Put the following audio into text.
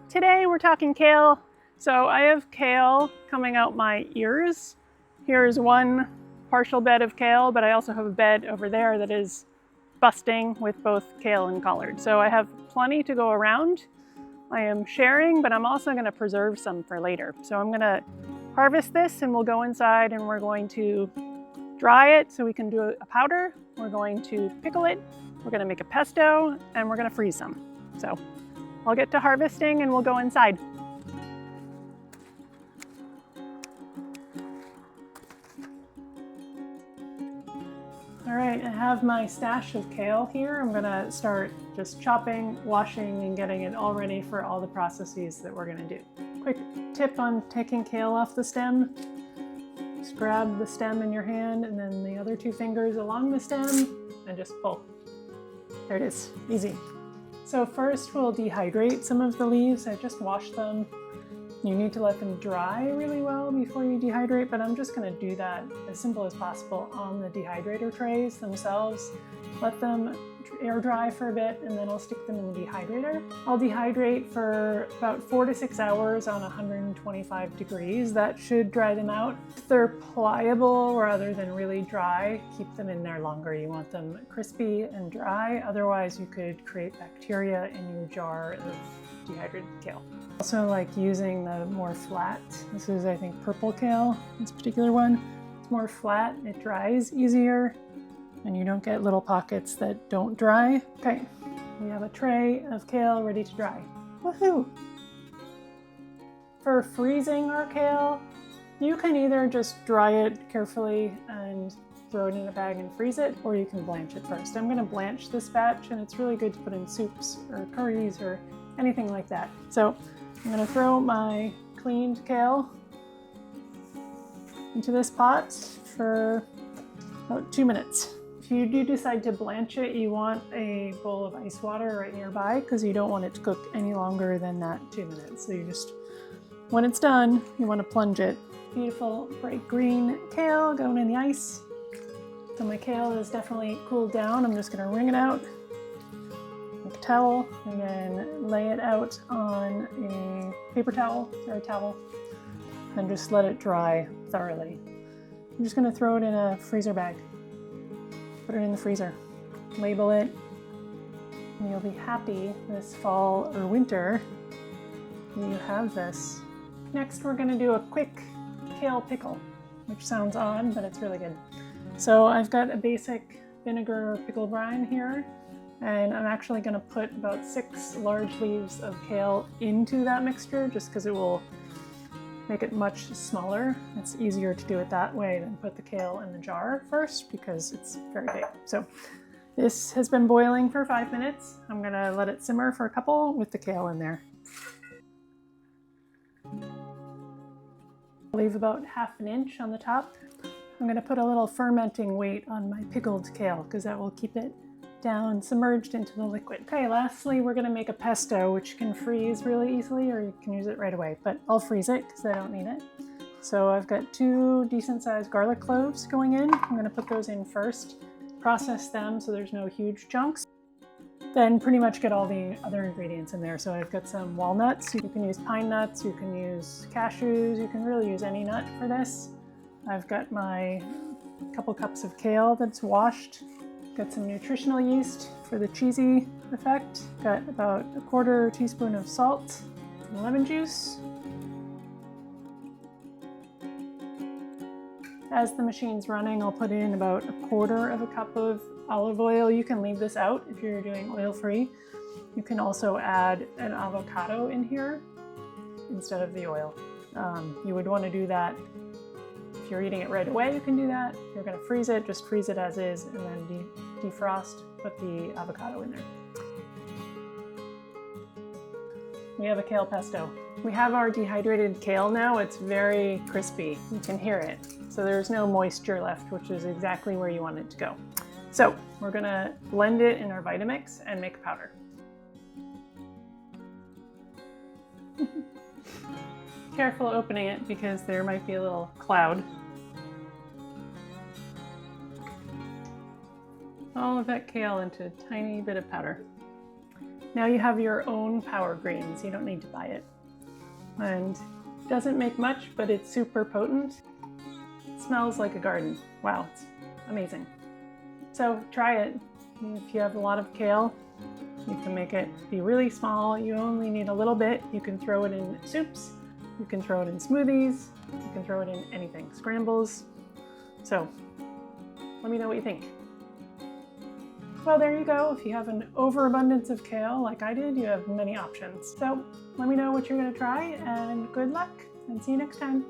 Today we're talking kale. So I have kale coming out my ears. Here's one partial bed of kale, but I also have a bed over there that is busting with both kale and collard. So I have plenty to go around. I am sharing, but I'm also going to preserve some for later. So I'm going to harvest this and we'll go inside and we're going to dry it so we can do a powder. We're going to pickle it. We're going to make a pesto and we're going to freeze some. So I'll get to harvesting and we'll go inside. All right, I have my stash of kale here. I'm gonna start just chopping, washing, and getting it all ready for all the processes that we're gonna do. Quick tip on taking kale off the stem. Just grab the stem in your hand and then the other two fingers along the stem and just pull. There it is, easy. So first we'll dehydrate some of the leaves. I just washed them. You need to let them dry really well before you dehydrate, but I'm just going to do that as simple as possible on the dehydrator trays themselves. Let them air dry for a bit and then I'll stick them in the dehydrator. I'll dehydrate for about 4 to 6 hours on 125 degrees. That should dry them out. If they're pliable rather than really dry, keep them in there longer. You want them crispy and dry, otherwise you could create bacteria in your jar of dehydrated kale. Also like using the more flat, this is I think purple kale, this particular one. It's more flat, it dries easier, and you don't get little pockets that don't dry. Okay, we have a tray of kale ready to dry. Woohoo! For freezing our kale, you can either just dry it carefully and throw it in a bag and freeze it, or you can blanch it first. I'm gonna blanch this batch, and it's really good to put in soups or curries or anything like that. So I'm going to throw my cleaned kale into this pot for about 2 minutes. If you do decide to blanch it, you want a bowl of ice water right nearby because you don't want it to cook any longer than that 2 minutes. So you just, when it's done, you want to plunge it. Beautiful bright green kale going in the ice. So my kale is definitely cooled down. I'm just going to wring it out. A towel and then lay it out on a paper towel or a towel and just let it dry thoroughly. I'm just going to throw it in a freezer bag. Put it in the freezer. Label it, and you'll be happy this fall or winter when you have this. Next we're going to do a quick kale pickle, which sounds odd, but it's really good. So I've got a basic vinegar pickle brine here. And I'm actually going to put about 6 large leaves of kale into that mixture just because it will make it much smaller. It's easier to do it that way than put the kale in the jar first because it's very big. So this has been boiling for 5 minutes. I'm going to let it simmer for a couple with the kale in there. Leave about 1/2 inch on the top. I'm going to put a little fermenting weight on my pickled kale because that will keep it down, submerged into the liquid. Okay, lastly, we're gonna make a pesto, which can freeze really easily, or you can use it right away, but I'll freeze it because I don't need it. So I've got 2 decent sized garlic cloves going in. I'm gonna put those in first, process them so there's no huge chunks. Then pretty much get all the other ingredients in there. So I've got some walnuts. You can use pine nuts, you can use cashews, you can really use any nut for this. I've got my couple cups of kale that's washed. Got some nutritional yeast for the cheesy effect. Got about 1/4 teaspoon of salt and lemon juice. As the machine's running, I'll put in about 1/4 cup of olive oil. You can leave this out if you're doing oil-free. You can also add an avocado in here instead of the oil. You would want to do that. If you're eating it right away, you can do that. If you're going to freeze it, just freeze it as is and then defrost, put the avocado in there. We have a kale pesto. We have our dehydrated kale now. It's very crispy. You can hear it. So there's no moisture left, which is exactly where you want it to go. So we're going to blend it in our Vitamix and make a powder. Careful opening it because there might be a little cloud. All of that kale into a tiny bit of powder. Now you have your own power greens. You don't need to buy it. And it doesn't make much, but it's super potent. It smells like a garden. Wow, it's amazing. So try it. If you have a lot of kale, you can make it be really small. You only need a little bit. You can throw it in soups. You can throw it in smoothies. You can throw it in anything, scrambles. So let me know what you think. Well, there you go. If you have an overabundance of kale like I did, you have many options. So let me know what you're going to try, and good luck, and see you next time.